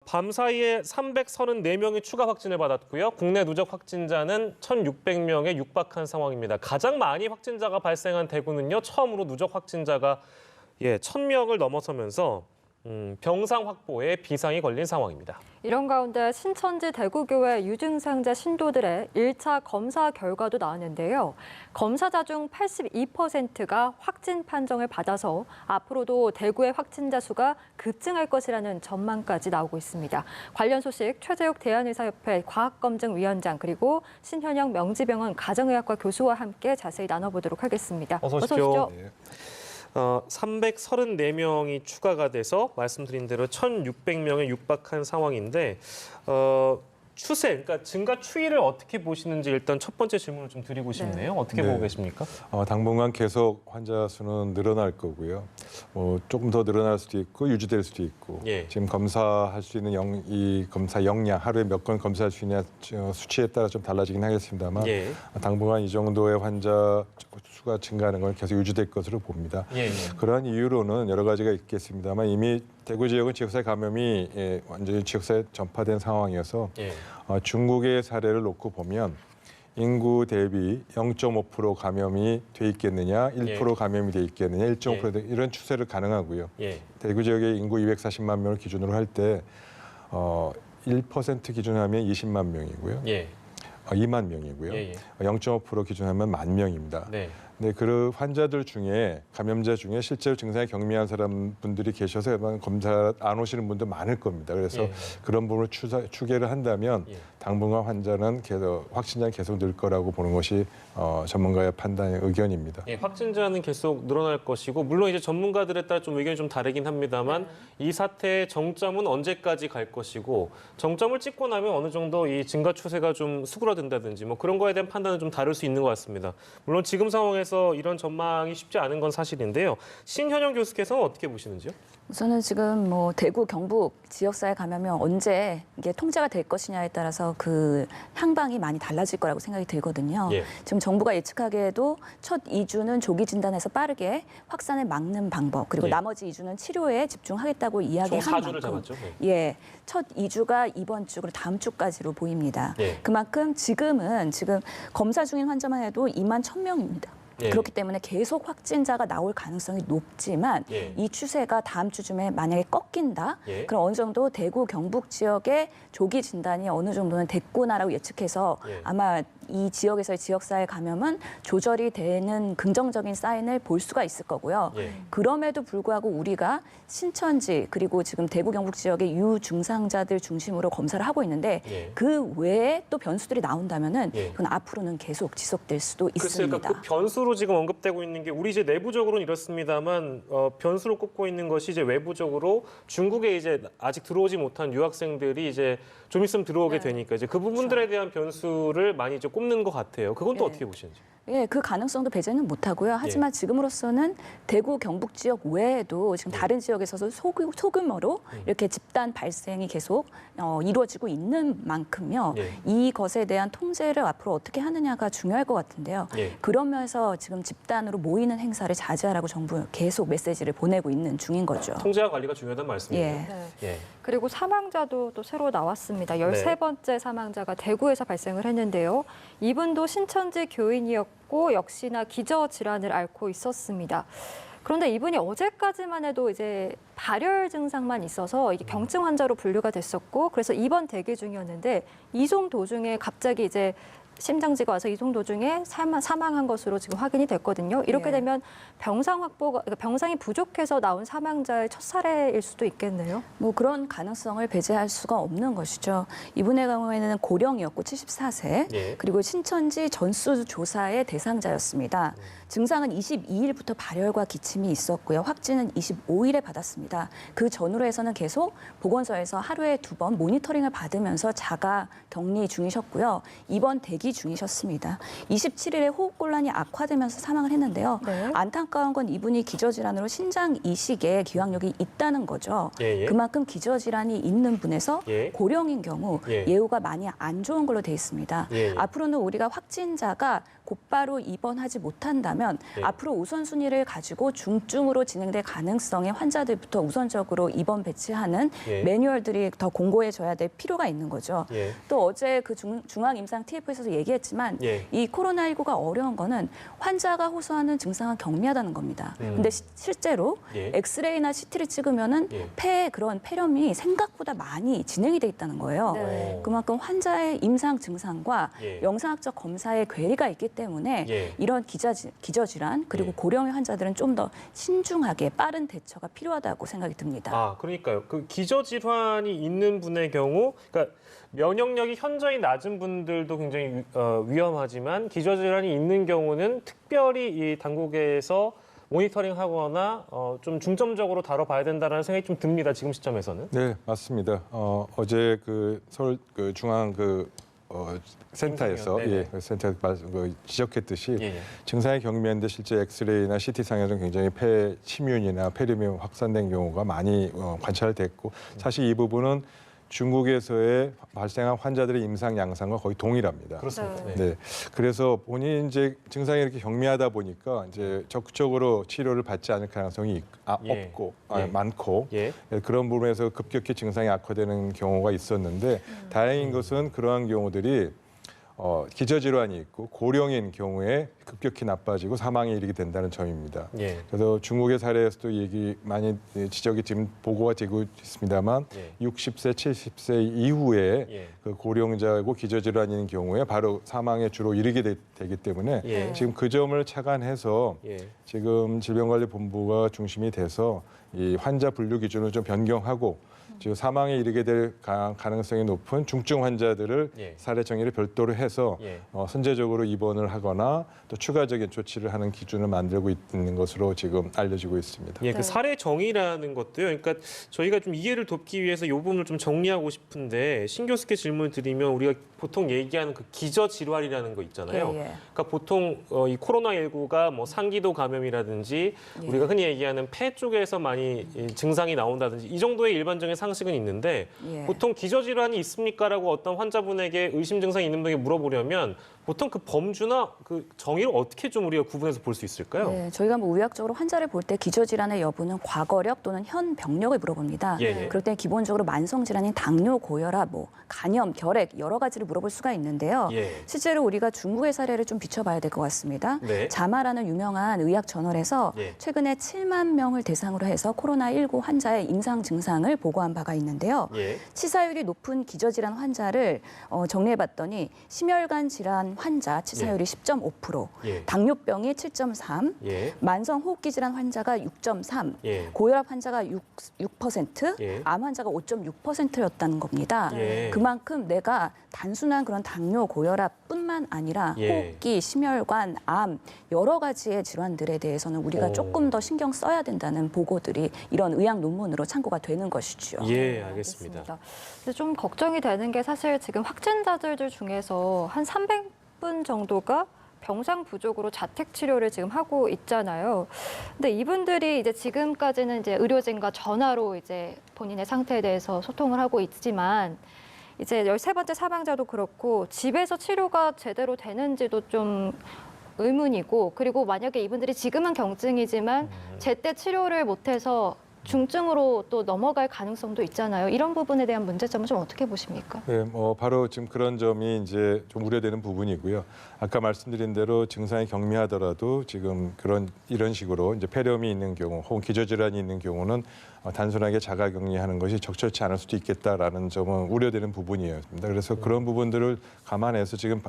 밤사이에 334명이 추가 확진을 받았고요. 국내 누적 확진자는 1,600명에 육박한 상황입니다. 가장 많이 확진자가 발생한 대구는요. 처음으로 누적 확진자가 1,000명을 넘어서면서 병상 확보에 비상이 걸린 상황입니다. 이런 가운데 신천지 대구교회 유증상자 신도들의 1차 검사 결과도 나왔는데요. 검사자 중 82%가 확진 판정을 받아서 앞으로도 대구의 확진자 수가 급증할 것이라는 전망까지 나오고 있습니다. 관련 소식 최재욱 대한의사협회 과학검증위원장 그리고 신현영 명지병원 가정의학과 교수와 함께 자세히 나눠보도록 하겠습니다. 어서 오십시오. 334명이 추가가 돼서 말씀드린 대로 1,600명에 육박한 상황인데 추세, 그러니까 증가 추이를 어떻게 보시는지 일단 첫 번째 질문을 좀 드리고 싶네요. 어떻게 보고 계십니까? 당분간 계속 환자 수는 늘어날 거고요. 조금 더 늘어날 수도 있고 유지될 수도 있고 지금 검사할 수 있는 이 검사 역량, 하루에 몇 건 검사할 수 있냐 수치에 따라 좀 달라지긴 하겠습니다만 당분간 이 정도의 환자 수가 증가하는 건 계속 유지될 것으로 봅니다. 그러한 이유로는 여러 가지가 있겠습니다만 이미 대구 지역은 지역사회 감염이 완전히 지역사회에 전파된 상황이어서 중국의 사례를 놓고 보면 인구 대비 0.5% 감염이 돼 있겠느냐, 1% 감염이 돼 있겠느냐, 1.5% 이런 추세를 가능하고요. 대구 지역의 인구 240만 명을 기준으로 할 때 1% 기준하면 20만 명이고요. 2만 명이고요. 0.5% 기준하면 10,000명입니다. 네, 그 환자들 중에 감염자 중에 실제로 증상이 경미한 분들이 계셔서 검사 안 오시는 분도 많을 겁니다. 그래서 그런 부분을 추계를 한다면 당분간 환자는 계속 확진자는 계속 늘 거라고 보는 것이 전문가의 판단의 의견입니다. 확진자는 계속 늘어날 것이고 물론 이제 전문가들에 따라 좀 의견이 좀 다르긴 합니다만 이 사태의 정점은 언제까지 갈 것이고 정점을 찍고 나면 어느 정도 이 증가 추세가 좀 수그러든다든지 뭐 그런 거에 대한 판단은 좀 다를 수 있는 것 같습니다. 물론 지금 상황에서 이런 전망이 쉽지 않은 건 사실인데요. 신현영 교수께서는 어떻게 보시는지요? 우선은 지금 대구, 경북 지역사회 감염이 언제 이게 통제가 될 것이냐에 따라서 그 향방이 많이 달라질 거라고 생각이 들거든요. 지금 정부가 예측하기에도 첫 2주는 조기 진단해서 빠르게 확산을 막는 방법, 그리고 나머지 2주는 치료에 집중하겠다고 이야기한 총 4주를 만큼 잡았죠. 첫 2주가 이번 주 그리고 다음 주까지로 보입니다. 그만큼 지금 검사 중인 환자만 해도 21,000명입니다. 그렇기 때문에 계속 확진자가 나올 가능성이 높지만 이 추세가 다음 주쯤에 만약에 꺾인다? 그럼 어느 정도 대구, 경북 지역의 조기 진단이 어느 정도는 됐구나라고 예측해서 아마 이 지역에서의 지역사회 감염은 조절이 되는 긍정적인 사인을 볼 수가 있을 거고요. 그럼에도 불구하고 우리가 신천지 그리고 지금 대구, 경북 지역의 유증상자들 중심으로 검사를 하고 있는데 그 외에 또 변수들이 나온다면은 이건 앞으로는 계속 지속될 수도 있습니다. 그러니까 그 변수로 지금 언급되고 있는 게 우리 이제 내부적으로는 이렇습니다만 변수로 꼽고 있는 것이 이제 외부적으로 중국에 이제 아직 들어오지 못한 유학생들이 이제 좀 있으면 들어오게 되니까 이제 그 부분들에 대한 변수를 많이 이제 꼽는 것 같아요. 그건 또 어떻게 보시는지? 그 가능성도 배제는 못하고요. 하지만 지금으로서는 대구, 경북 지역 외에도 지금 다른 지역에서도 소규모로 이렇게 집단 발생이 계속 이루어지고 있는 만큼요. 이것에 대한 통제를 앞으로 어떻게 하느냐가 중요할 것 같은데요. 그러면서 지금 집단으로 모이는 행사를 자제하라고 정부 계속 메시지를 보내고 있는 중인 거죠. 통제와 관리가 중요하다는 말씀이에요. 그리고 사망자도 또 새로 나왔습니다. 13번째 사망자가 대구에서 발생을 했는데요. 이분도 신천지 교인이었고 역시나 기저질환을 앓고 있었습니다. 그런데 이분이 어제까지만 해도 이제 발열 증상만 있어서 이게 경증 환자로 분류가 됐었고 그래서 입원 대기 중이었는데 이송 도중에 갑자기 이제 심장지가 와서 이송 도중에 사망한 것으로 지금 확인이 됐거든요. 이렇게 되면 그러니까 병상이 부족해서 나온 사망자의 첫 사례일 수도 있겠네요. 그런 가능성을 배제할 수가 없는 것이죠. 이분의 경우에는 고령이었고 74세, 그리고 신천지 전수조사의 대상자였습니다. 증상은 22일부터 발열과 기침이 있었고요. 확진은 25일에 받았습니다. 그 전후로 해서는 계속 보건소에서 하루에 2번 모니터링을 받으면서 자가 격리 중이셨고요. 입원 대기 중이셨습니다. 27일에 호흡곤란이 악화되면서 사망을 했는데요. 안타까운 건 이분이 기저질환으로 신장 이식에 기왕력이 있다는 거죠. 그만큼 기저질환이 있는 분에서 고령인 경우 예후가 많이 안 좋은 걸로 돼 있습니다. 앞으로는 우리가 확진자가 곧바로 입원하지 못한다면 앞으로 우선순위를 가지고 중증으로 진행될 가능성의 환자들부터 우선적으로 입원 배치하는 매뉴얼들이 더 공고해져야 될 필요가 있는 거죠. 또 어제 그 중앙임상 TF에서도 얘기했지만 이 코로나19가 어려운 거는 환자가 호소하는 증상은 경미하다는 겁니다. 근데 실제로 엑스레이나 CT를 찍으면은 폐에 그런 폐렴이 생각보다 많이 진행이 돼 있다는 거예요. 그만큼 환자의 임상 증상과 영상학적 검사에 괴리가 있기 때문에 이런 기저질환 그리고 고령의 환자들은 좀 더 신중하게 빠른 대처가 필요하다고 생각이 듭니다. 아, 그러니까요. 그 기저질환이 있는 분의 경우, 그러니까 면역력이 현저히 낮은 분들도 굉장히 위험하지만 기저질환이 있는 경우는 특별히 이 당국에서 모니터링하거나 좀 중점적으로 다뤄봐야 된다는 생각이 좀 듭니다. 지금 시점에서는. 네, 맞습니다. 어제 그 서울 그 중앙 센터에서 그 센터 지적했듯이 증상이 경미한데 실제 엑스레이나 CT상에서는 굉장히 폐 침윤이나 폐렴이 확산된 경우가 많이 관찰됐고 사실 이 부분은 중국에서의 발생한 환자들의 임상 양상과 거의 동일합니다. 그렇습니다. 네. 그래서 본인이 이제 증상이 이렇게 경미하다 보니까 이제 적극적으로 치료를 받지 않을 가능성이 없고 많고 그런 부분에서 급격히 증상이 악화되는 경우가 있었는데 다행인 것은 그러한 경우들이 기저질환이 있고 고령인 경우에 급격히 나빠지고 사망에 이르게 된다는 점입니다. 그래서 중국의 사례에서도 많이 지적이 지금 보고가 되고 있습니다만 60세, 70세 이후에 그 고령자고 기저질환이 있는 경우에 바로 사망에 주로 이르게 되기 때문에 지금 그 점을 착안해서 지금 질병관리본부가 중심이 돼서 이 환자 분류 기준을 좀 변경하고 즉 사망에 이르게 될 가능성이 높은 중증 환자들을 사례 정의를 별도로 해서 선제적으로 입원을 하거나 또 추가적인 조치를 하는 기준을 만들고 있는 것으로 지금 알려지고 있습니다. 그 사례 정의라는 것도요. 그러니까 저희가 좀 이해를 돕기 위해서 이 부분을 좀 정리하고 싶은데 신 교수께 질문을 드리면 우리가 보통 얘기하는 그 기저질환이라는 거 있잖아요. 그러니까 보통 이 코로나19가 뭐 상기도 감염이라든지 우리가 흔히 얘기하는 폐 쪽에서 많이 증상이 나온다든지 이 정도의 일반적인 상식은 있는데 보통 기저질환이 있습니까라고 어떤 환자분에게 의심 증상이 있는 분에게 물어보려면 보통 그 범주나 그 정의를 어떻게 좀 우리가 구분해서 볼 수 있을까요? 네, 저희가 뭐 의학적으로 환자를 볼 때 기저질환의 여부는 과거력 또는 현 병력을 물어봅니다. 그럴 때 기본적으로 만성 질환인 당뇨, 고혈압, 뭐 간염, 결핵 여러 가지를 물어볼 수가 있는데요. 실제로 우리가 중국의 사례를 좀 비춰봐야 될 것 같습니다. 자마라는 유명한 의학 저널에서 최근에 7만 명을 대상으로 해서 코로나19 환자의 임상 증상을 보고한 바가 있는데요. 치사율이 높은 기저질환 환자를 정리해봤더니 심혈관 질환 환자 치사율이 10.5%, 당뇨병이 7.3, 만성호흡기 질환 환자가 6.3, 고혈압 환자가 6%, 암 환자가 5.6%였다는 겁니다. 그만큼 내가 단순한 그런 당뇨, 고혈압뿐만 아니라 호흡기, 심혈관, 암 여러 가지의 질환들에 대해서는 우리가 조금 더 신경 써야 된다는 보고들이 이런 의학 논문으로 참고가 되는 것이죠. 알겠습니다. 근데 좀 걱정이 되는 게 사실 지금 확진자들 중에서 한 300분 정도가 병상 부족으로 자택 치료를 지금 하고 있잖아요. 근데 이분들이 이제 지금까지는 이제 의료진과 전화로 이제 본인의 상태에 대해서 소통을 하고 있지만 이제 13번째 사망자도 그렇고 집에서 치료가 제대로 되는지도 좀 의문이고 그리고 만약에 이분들이 지금은 경증이지만 제때 치료를 못해서 중증으로 또 넘어갈 가능성도 있잖아요. 이런 부분에 대한 문제점은 좀 어떻게 보십니까? 네, 바로 지금 그런 점이 이제 좀 우려되는 부분이고요. 아까 말씀드린 대로 증상이 경미하더라도 지금 이런 식으로 이제 폐렴이 있는 경우 혹은 기저질환이 있는 경우는 단순하게 자가격리하는 것이 적절치 않을 수도 있겠다라는 점은 우려되는 부분이에요. 그래서 그런 부분들을 감안해서 지금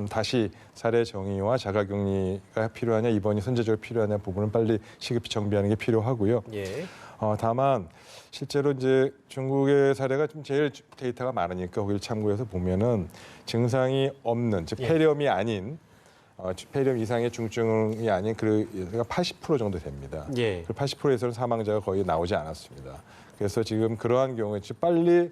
다시 사례 정의와 자가격리가 필요하냐, 입원이 선제적으로 필요하냐 부분은 빨리 시급히 정비하는 게 필요하고요. 다만 실제로 이제 중국의 사례가 좀 제일 데이터가 많으니까 거기를 참고해서 보면은 증상이 없는, 즉 폐렴이 아닌 폐렴 이상의 중증이 아닌 그가 80% 정도 됩니다. 그 80%에서는 사망자가 거의 나오지 않았습니다. 그래서 지금 그러한 경우에 빨리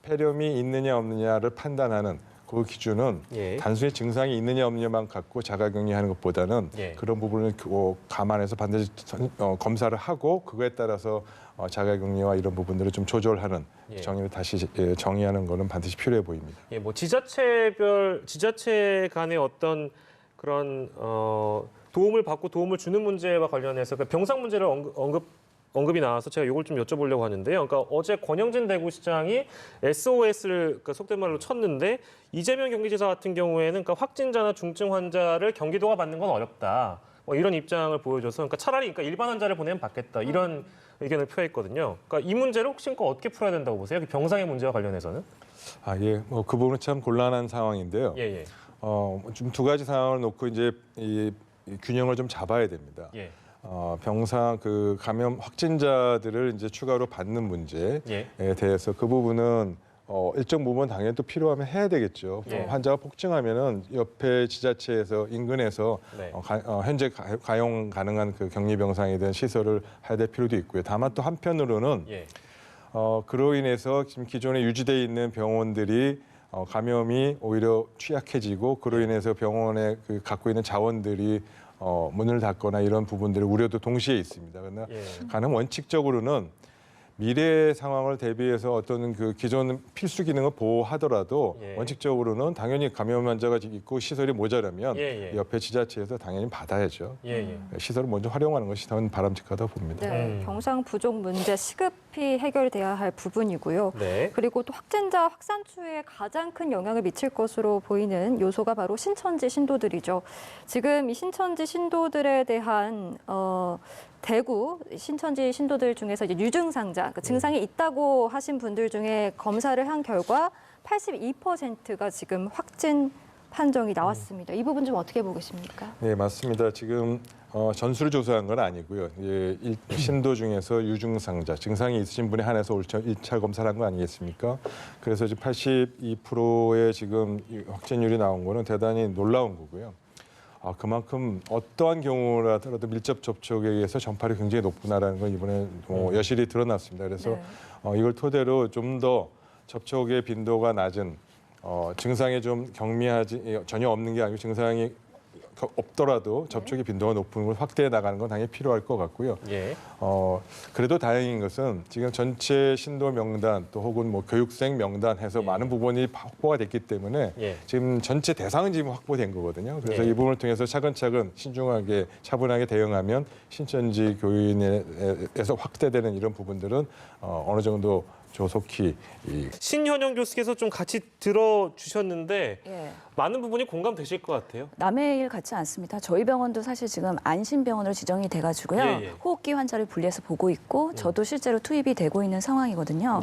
폐렴이 있느냐 없느냐를 판단하는 그 기준은 단순히 증상이 있느냐 없느냐만 갖고 자가격리하는 것보다는 그런 부분을 감안해서 반드시 검사를 하고 그거에 따라서 자가격리와 이런 부분들을 좀 조절하는 정의를 다시 정의하는 것은 반드시 필요해 보입니다. 뭐 지자체 간의 어떤 그런 도움을 받고 도움을 주는 문제와 관련해서 그 병상 문제를 언급이 나와서 제가 이걸 좀 여쭤보려고 하는데요. 그러니까 어제 권영진 대구시장이 SOS를 그러니까 속된 말로 쳤는데 이재명 경기지사 같은 경우에는 그러니까 확진자나 중증 환자를 경기도가 받는 건 어렵다. 뭐 이런 입장을 보여줘서 그러니까 차라리 그러니까 일반 환자를 보내면 받겠다. 이런 의견을 표했거든요. 그러니까 이 문제를 혹시 어떻게 풀어야 된다고 보세요? 병상의 문제와 관련해서는? 예, 뭐 그 부분은 참 곤란한 상황인데요. 예. 좀 두 가지 상황을 놓고 이제 이 균형을 좀 잡아야 됩니다. 예. 병상 그 감염 확진자들을 이제 추가로 받는 문제에 대해서 그 부분은 일정 부분 당연히 또 필요하면 해야 되겠죠. 환자가 폭증하면은 옆에 지자체에서 인근에서 현재 가용 가능한 그 격리병상이든 시설을 해야 될 필요도 있고요. 다만 또 한편으로는 그로 인해서 지금 기존에 유지돼 있는 병원들이 감염이 오히려 취약해지고 그로 인해서 병원에 그 갖고 있는 자원들이 문을 닫거나 이런 부분들의 우려도 동시에 있습니다. 그러나 가능 원칙적으로는 미래 상황을 대비해서 어떤 그 기존 필수 기능을 보호하더라도 원칙적으로는 당연히 감염 환자가 있고 시설이 모자라면 옆에 지자체에서 당연히 받아야죠. 시설을 먼저 활용하는 것이 더 바람직하다 봅니다. 네, 병상 부족 문제 시급히 해결돼야 할 부분이고요. 그리고 또 확진자 확산 추이에 가장 큰 영향을 미칠 것으로 보이는 요소가 바로 신천지 신도들이죠. 지금 이 신천지 신도들에 대한 대구 신천지 신도들 중에서 이제 유증상자, 그러니까 증상이 있다고 하신 분들 중에 검사를 한 결과 82%가 지금 확진 판정이 나왔습니다. 이 부분 좀 어떻게 보고 계십니까? 네, 맞습니다. 지금 전수를 조사한 건 아니고요. 신도 중에서 유증상자, 증상이 있으신 분에 한해서 1차 검사를 한 거 아니겠습니까? 그래서 지금 82%의 지금 확진율이 나온 거는 대단히 놀라운 거고요. 그만큼 어떠한 경우라도 밀접 접촉에 의해서 전파력이 굉장히 높구나라는 건 이번에 여실히 드러났습니다. 그래서 이걸 토대로 좀 더 접촉의 빈도가 낮은 증상이 좀 경미하지 전혀 없는 게 아니고 증상이 없더라도 접촉의 빈도가 높은 걸 확대해 나가는 건 당연히 필요할 것 같고요. 그래도 다행인 것은 지금 전체 신도 명단 또 혹은 뭐 교육생 명단 해서 많은 부분이 확보가 됐기 때문에 지금 전체 대상은 지금 확보된 거거든요. 그래서 이 부분을 통해서 차근차근 신중하게 차분하게 대응하면 신천지 교인에서 확대되는 이런 부분들은 어느 정도 조속히 신현영 교수께서 좀 같이 들어주셨는데 많은 부분이 공감되실 것 같아요. 남의 일 같지 않습니다. 저희 병원도 사실 지금 안심병원으로 지정이 돼가지고요. 호흡기 환자를 분리해서 보고 있고 저도 실제로 투입이 되고 있는 상황이거든요.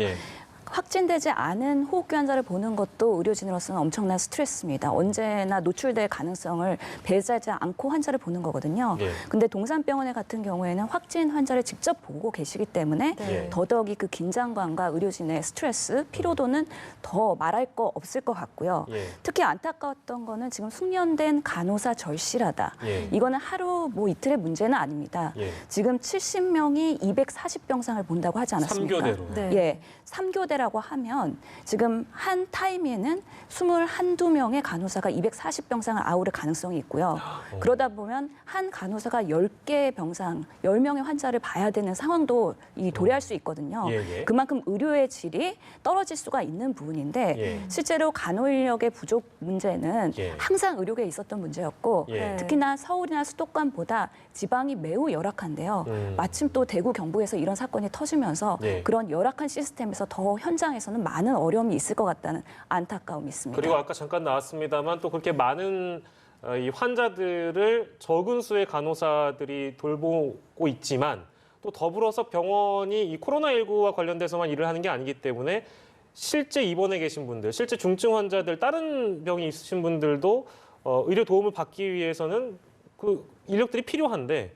확진되지 않은 호흡기 환자를 보는 것도 의료진으로서는 엄청난 스트레스입니다. 언제나 노출될 가능성을 배제하지 않고 환자를 보는 거거든요. 근데 동산병원에 같은 경우에는 확진 환자를 직접 보고 계시기 때문에 더더욱이 그 긴장감과 의료진의 스트레스, 피로도는 더 말할 거 없을 것 같고요. 특히 안타까웠던 거는 지금 숙련된 간호사 절실하다. 이거는 하루 뭐 이틀의 문제는 아닙니다. 지금 70명이 240병상을 본다고 하지 않았습니까? 3교대로. 3교대라고 하면 지금 한 타임에는 21~22명의 간호사가 240병상을 아우를 가능성이 있고요. 그러다 보면 한 간호사가 10개의 병상, 10명의 환자를 봐야 되는 상황도 도래할 수 있거든요. 그만큼 의료의 질이 떨어질 수가 있는 부분인데 실제로 간호 인력의 부족 문제는 항상 의료계에 있었던 문제였고 특히나 서울이나 수도권보다 지방이 매우 열악한데요. 마침 또 대구 경북에서 이런 사건이 터지면서 그런 열악한 시스템에서 더 현장에서는 많은 어려움이 있을 것 같다는 안타까움이 있습니다. 그리고 아까 잠깐 나왔습니다만 또 그렇게 많은 이 환자들을 적은 수의 간호사들이 돌보고 있지만 또 더불어서 병원이 이 코로나19와 관련돼서만 일을 하는 게 아니기 때문에 실제 입원해 계신 분들, 실제 중증 환자들, 다른 병이 있으신 분들도 의료 도움을 받기 위해서는 그 인력들이 필요한데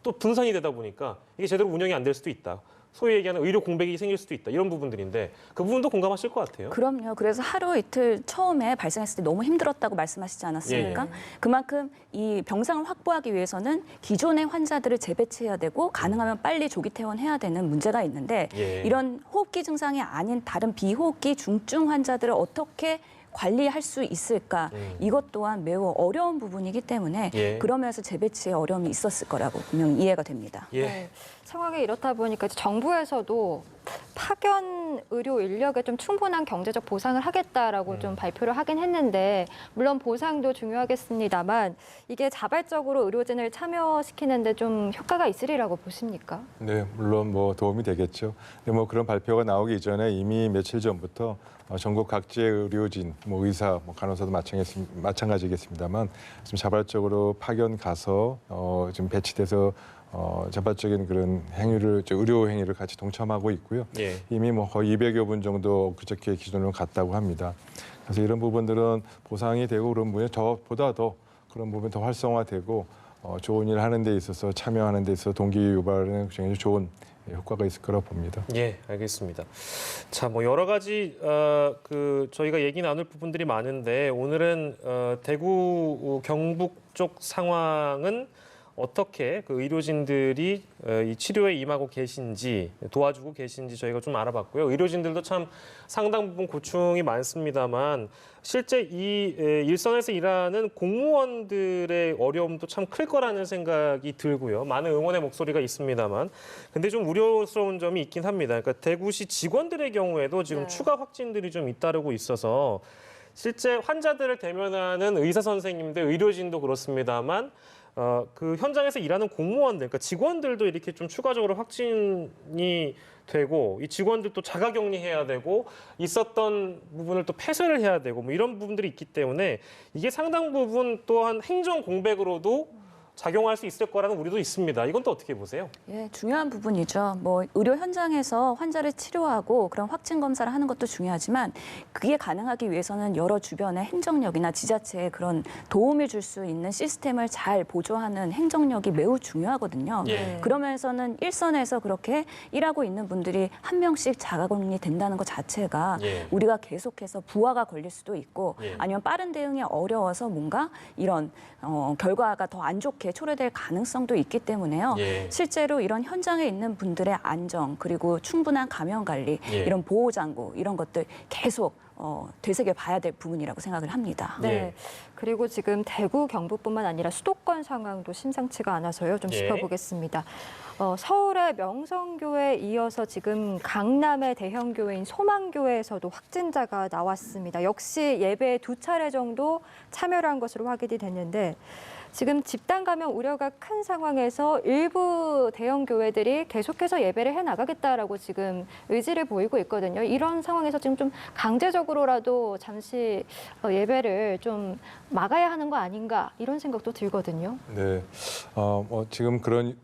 또 분산이 되다 보니까 이게 제대로 운영이 안 될 수도 있다. 소위 얘기하는 의료 공백이 생길 수도 있다. 이런 부분들인데 그 부분도 공감하실 것 같아요. 그럼요. 그래서 하루 이틀 처음에 발생했을 때 너무 힘들었다고 말씀하시지 않았습니까? 그만큼 이 병상을 확보하기 위해서는 기존의 환자들을 재배치해야 되고 가능하면 빨리 조기 퇴원해야 되는 문제가 있는데 이런 호흡기 증상이 아닌 다른 비호흡기 중증 환자들을 어떻게 관리할 수 있을까? 이것 또한 매우 어려운 부분이기 때문에 그러면서 재배치에 어려움이 있었을 거라고 분명히 이해가 됩니다. 상황이 이렇다 보니까 정부에서도 파견 의료 인력에 좀 충분한 경제적 보상을 하겠다라고 좀 발표를 하긴 했는데 물론 보상도 중요하겠습니다만 이게 자발적으로 의료진을 참여시키는데 좀 효과가 있으리라고 보십니까? 네, 물론 뭐 도움이 되겠죠. 근데 뭐 그런 발표가 나오기 이전에 이미 며칠 전부터 전국 각지의 의료진, 뭐 의사, 뭐 간호사도 마찬가지겠습니다만 좀 자발적으로 파견 가서 좀 배치돼서 자발적인 그런 행위를, 의료 행위를 같이 동참하고 있고요. 예. 이미 뭐 거의 200여 분 정도 그저께 기준으로 갔다고 합니다. 그래서 이런 부분들은 보상이 되고 그런 부분이 보다 더 그런 부분이 더 활성화되고 좋은 일 하는 데 있어서 참여하는 데 있어서 동기 유발에는 굉장히 좋은 효과가 있을 거라고 봅니다. 예, 알겠습니다. 자, 뭐 여러 가지 저희가 얘기 나눌 부분들이 많은데 오늘은 대구 경북 쪽 상황은 어떻게 그 의료진들이 이 치료에 임하고 계신지 도와주고 계신지 저희가 좀 알아봤고요. 의료진들도 참 상당 부분 고충이 많습니다만 실제 이 일선에서 일하는 공무원들의 어려움도 참 클 거라는 생각이 들고요. 많은 응원의 목소리가 있습니다만 근데 좀 우려스러운 점이 있긴 합니다. 그러니까 대구시 직원들의 경우에도 지금 추가 확진들이 좀 잇따르고 있어서 실제 환자들을 대면하는 의사 선생님들, 의료진도 그렇습니다만 그 현장에서 일하는 공무원들, 그러니까 직원들도 이렇게 좀 추가적으로 확진이 되고 이 직원들도 자가격리해야 되고 있었던 부분을 또 폐쇄를 해야 되고 뭐 이런 부분들이 있기 때문에 이게 상당 부분 또한 행정 공백으로도 작용할 수 있을 거라는 우려도 있습니다. 이건 또 어떻게 보세요? 예, 중요한 부분이죠. 뭐 의료 현장에서 환자를 치료하고 그런 확진 검사를 하는 것도 중요하지만 그게 가능하기 위해서는 여러 주변의 행정력이나 지자체의 그런 도움을 줄 수 있는 시스템을 잘 보조하는 행정력이 매우 중요하거든요. 예. 그러면서는 일선에서 그렇게 일하고 있는 분들이 한 명씩 자가격리 된다는 것 자체가 예. 우리가 계속해서 부하가 걸릴 수도 있고 예. 아니면 빠른 대응이 어려워서 뭔가 이런 결과가 더 안 좋게 초래될 가능성도 있기 때문에요. 예. 실제로 이런 현장에 있는 분들의 안정 그리고 충분한 감염 관리 예. 이런 보호 장구 이런 것들 계속 되새겨 봐야 될 부분이라고 생각을 합니다. 네. 예. 그리고 지금 대구, 경북뿐만 아니라 수도권 상황도 심상치가 않아서요. 좀 예. 짚어보겠습니다. 서울의 명성교회에 이어서 지금 강남의 대형교회인 소망교회에서도 확진자가 나왔습니다. 역시 예배에 2차례 정도 참여를 한 것으로 확인이 됐는데 지금 집단 감염 우려가 큰 상황에서 일부 대형 교회들이 계속해서 예배를 해나가겠다라고 지금 의지를 보이고 있거든요. 이런 상황에서 지금 좀 강제적으로라도 잠시 예배를 좀 막아야 하는 거 아닌가 이런 생각도 들거든요. 네, 지금 그런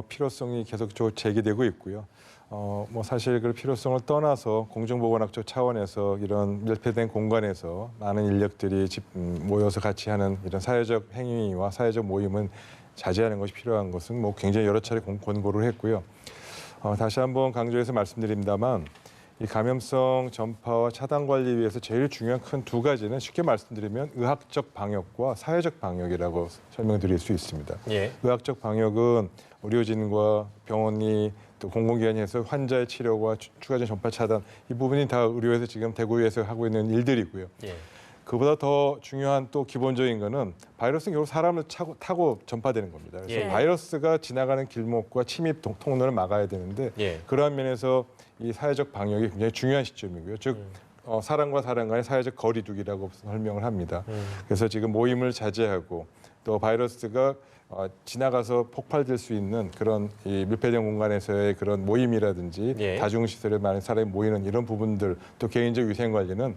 필요성이 계속 제기되고 있고요. 뭐 사실 그 필요성을 떠나서 공중보건학적 차원에서 이런 밀폐된 공간에서 많은 인력들이 모여서 같이 하는 이런 사회적 행위와 사회적 모임은 자제하는 것이 필요한 것은 뭐 굉장히 여러 차례 권고를 했고요. 다시 한번 강조해서 말씀드립니다만 이 감염성 전파와 차단 관리 위해서 제일 중요한 큰 두 가지는 쉽게 말씀드리면 의학적 방역과 사회적 방역이라고 설명드릴 수 있습니다. 예. 의학적 방역은 의료진과 병원이 또 공공기관이 해서 환자의 치료와 추가적인 전파 차단 이 부분이 다 의료에서 지금 대구에서 하고 있는 일들이고요. 예. 그보다 더 중요한 또 기본적인 거는 바이러스는 결국 사람을 타고 전파되는 겁니다. 그래서 예. 바이러스가 지나가는 길목과 침입 통로를 막아야 되는데 예. 그러한 면에서 이 사회적 방역이 굉장히 중요한 시점이고요. 즉 사람과 사람 간의 사회적 거리두기라고 설명을 합니다. 그래서 지금 모임을 자제하고 또 바이러스가 지나가서 폭발될 수 있는 그런 이 밀폐된 공간에서의 그런 모임이라든지 예. 다중시설에 많은 사람이 모이는 이런 부분들 또 개인적 위생 관리는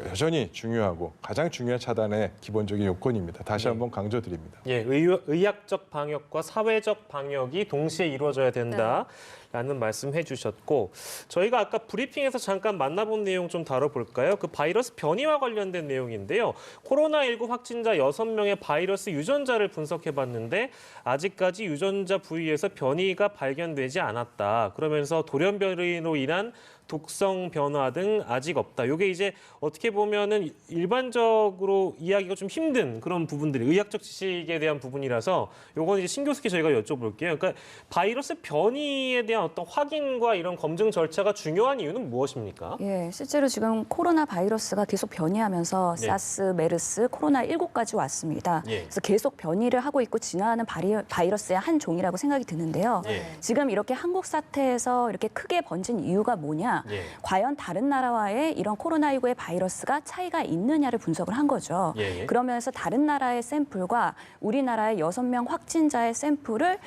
여전히 중요하고 가장 중요한 차단의 기본적인 요건입니다. 다시 한번 강조드립니다. 예, 의학적 방역과 사회적 방역이 동시에 이루어져야 된다라는 말씀해 주셨고 저희가 아까 브리핑에서 잠깐 만나본 내용 좀 다뤄볼까요? 그 바이러스 변이와 관련된 내용인데요. 코로나19 확진자 6명의 바이러스 유전자를 분석해봤는데 아직까지 유전자 부위에서 변이가 발견되지 않았다. 그러면서 돌연변이로 인한 독성 변화 등 아직 없다. 이게 이제 어떻게 보면은 일반적으로 이야기가 좀 힘든 그런 부분들이 의학적 지식에 대한 부분이라서 요건 이제 신 교수께 저희가 여쭤볼게요. 그러니까 바이러스 변이에 대한 어떤 확인과 이런 검증 절차가 중요한 이유는 무엇입니까? 예, 실제로 지금 코로나 바이러스가 계속 변이하면서 네. 사스, 메르스, 코로나19까지 왔습니다. 예. 그래서 계속 변이를 하고 있고 진화하는 바이러스의 한 종이라고 생각이 드는데요. 예. 지금 이렇게 한국 사태에서 이렇게 크게 번진 이유가 뭐냐? 예. 과연 다른 나라와의 이런 코로나19의 바이러스가 차이가 있느냐를 분석을 한 거죠. 예. 그러면서 다른 나라의 샘플과 우리나라의 6명 확진자의 샘플을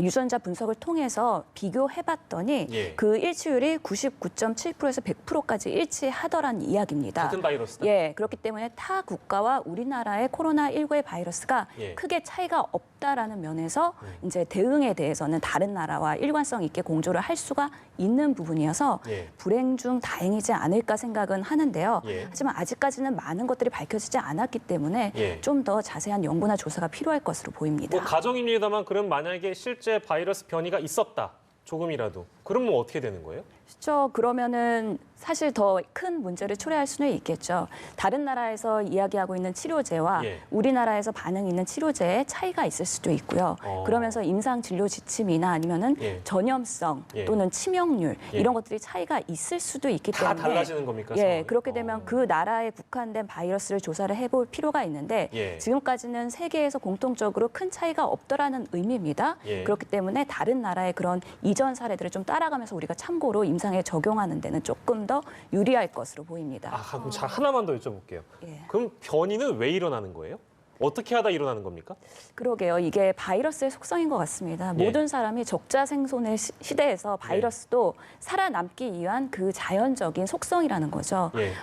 유전자 분석을 통해서 비교해봤더니 예. 그 일치율이 99.7%에서 100%까지 일치하더란 이야기입니다. 같은 바이러스다? 예, 그렇기 때문에 타 국가와 우리나라의 코로나19의 바이러스가 예. 크게 차이가 없다라는 면에서 이제 대응에 대해서는 다른 나라와 일관성 있게 공조를 할 수가 있는 부분이어서 예. 불행 중 다행이지 않을까 생각은 하는데요. 예. 하지만 아직까지는 많은 것들이 밝혀지지 않았기 때문에 예. 좀 더 자세한 연구나 조사가 필요할 것으로 보입니다. 뭐 가정입니다만 그럼 만약에 실제 바이러스 변이가 있었다. 조금이라도. 그럼 뭐 어떻게 되는 거예요? 그렇죠. 그러면은 사실 더 큰 문제를 초래할 수는 있겠죠. 다른 나라에서 이야기하고 있는 치료제와 예. 우리나라에서 반응 있는 치료제에 차이가 있을 수도 있고요. 그러면서 임상 진료 지침이나 아니면은 예. 전염성 예. 또는 치명률 예. 이런 것들이 차이가 있을 수도 있기 다 때문에 달라지는 겁니까? 예, 상황이? 그렇게 되면 그 나라에 국한된 바이러스를 조사를 해볼 필요가 있는데 예. 지금까지는 세계에서 공통적으로 큰 차이가 없더라는 의미입니다. 예. 그렇기 때문에 다른 나라의 그런 이전 사례들을 좀 따라가면서 우리가 참고로 임상에 적용하는 데는 조금 더 유리할 것으로 보입니다. 아, 그럼 잘 하나만 더 여쭤볼게요. 예. 그럼 변이는 왜 일어나는 거예요? 어떻게 하다 일어나는 겁니까? 그러게요. 이게 바이러스의 속성인 것 같습니다. 예. 모든 사람이 적자 생존의 시대에서 바이러스도 살아남기 위한 그 자연적인 속성이라는 거죠. 예.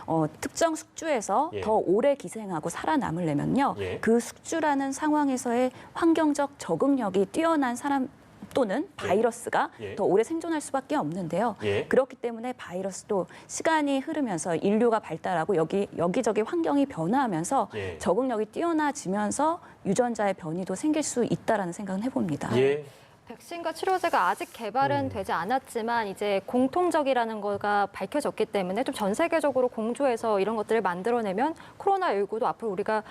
특정 숙주에서 예. 더 오래 기생하고 살아남으려면요. 예. 그 숙주라는 상황에서의 환경적 적응력이 뛰어난 사람 또는 바이러스가 예. 더 오래 생존할 수밖에 없는데요. 예. 그렇기 때문에 바이러스도 시간이 흐르면서 인류가 발달하고 여기저기 환경이 변화하면서 예. 적응력이 뛰어나지면서 유전자의 변이도 생길 수 있다라는 생각은 해봅니다. 예. 백신과 치료제가 아직 개발은 되지 않았지만 이제 공통적이라는 거가 밝혀졌기 때문에 좀 전 세계적으로 공조해서 이런 것들을 만들어내면 코로나19도 앞으로 우리가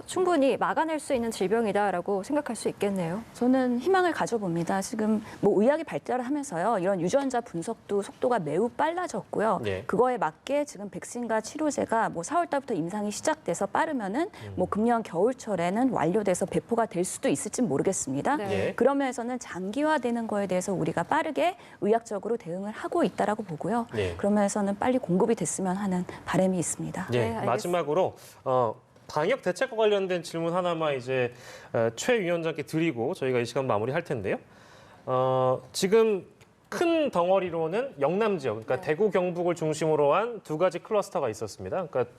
충분히 막아낼 수 있는 질병이다라고 생각할 수 있겠네요. 저는 희망을 가져봅니다. 지금 뭐 의학이 발달을 하면서요. 이런 유전자 분석도 속도가 매우 빨라졌고요. 네. 그거에 맞게 지금 백신과 치료제가 뭐 4월 달부터 임상이 시작돼서 빠르면은 뭐 금년 겨울철에는 완료돼서 배포가 될 수도 있을지 모르겠습니다. 네. 예. 그런 면에서는 장기화되는 거에 대해서 우리가 빠르게 의학적으로 대응을 하고 있다라고 보고요. 네. 그런 면에서는 빨리 공급이 됐으면 하는 바람이 있습니다. 예. 네, 알겠습니다. 마지막으로 방역 대책과 관련된 질문 하나만 이제 최 위원장께 드리고 저희가 이 시간 마무리할 텐데요. 지금 큰 덩어리로는 영남 지역, 그러니까 대구 경북을 중심으로 한 두 가지 클러스터가 있었습니다. 그러니까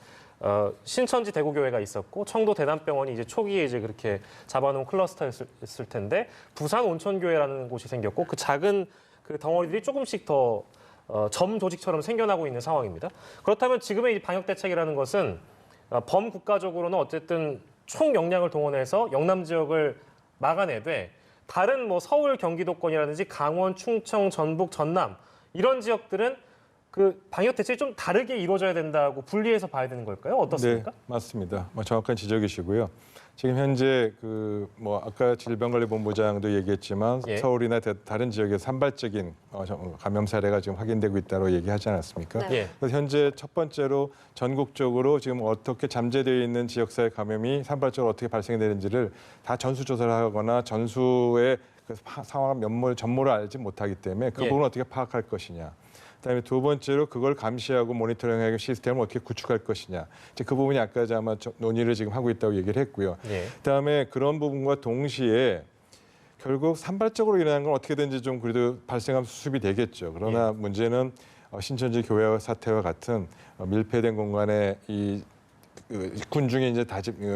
신천지 대구교회가 있었고 청도 대남병원이 이제 초기에 이제 그렇게 잡아놓은 클러스터였을 텐데 부산 온천교회라는 곳이 생겼고 그 작은 그 덩어리들이 조금씩 더 점 조직처럼 생겨나고 있는 상황입니다. 그렇다면 지금의 이 방역 대책이라는 것은 범국가적으로는 어쨌든 총 역량을 동원해서 영남 지역을 막아내되 다른 뭐 서울 경기도권이라든지 강원, 충청, 전북, 전남 이런 지역들은 그 방역 대책이 좀 다르게 이루어져야 된다고 분리해서 봐야 되는 걸까요? 어떻습니까? 네, 맞습니다. 정확한 지적이시고요. 지금 현재 그 뭐 아까 질병관리본부장도 얘기했지만 예. 서울이나 다른 지역에 산발적인 감염 사례가 지금 확인되고 있다고 얘기하지 않았습니까? 네. 예. 그래서 현재 첫 번째로 전국적으로 지금 어떻게 잠재되어 있는 지역사회 감염이 산발적으로 어떻게 발생되는지를 다 전수조사를 하거나 전수의 그 상황 전모를 알지 못하기 때문에 그 예. 부분을 어떻게 파악할 것이냐. 그다음에 두 번째로 그걸 감시하고 모니터링하는 시스템을 어떻게 구축할 것이냐. 이제 그 부분이 아까 아마 논의를 지금 하고 있다고 얘기를 했고요. 예. 그다음에 그런 부분과 동시에 결국 산발적으로 일어나는 건 어떻게든지 좀 그래도 발생하면 수습이 되겠죠. 그러나 문제는 신천지 교회 사태와 같은 밀폐된 공간에 이 군중이 이제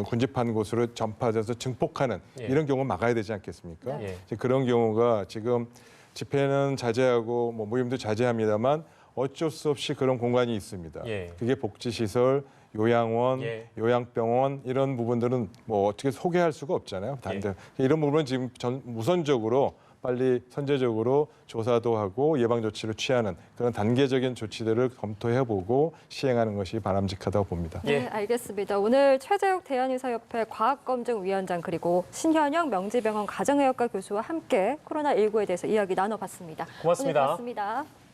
군집한 곳으로 전파돼서 증폭하는 예. 이런 경우 막아야 되지 않겠습니까? 예. 이제 그런 경우가 지금 집회는 자제하고 뭐 모임도 자제합니다만 어쩔 수 없이 그런 공간이 있습니다. 예. 그게 복지시설, 요양원, 예. 요양병원 이런 부분들은 뭐 어떻게 소개할 수가 없잖아요. 이런 부분은 지금 우선적으로 빨리 선제적으로 조사도 하고 예방 조치를 취하는 그런 단계적인 조치들을 검토해보고 시행하는 것이 바람직하다고 봅니다. 네, 알겠습니다. 오늘 최재욱 대한의사협회 과학검증위원장 그리고 신현영 명지병원 가정의학과 교수와 함께 코로나19에 대해서 이야기 나눠봤습니다. 고맙습니다. 오늘 고맙습니다.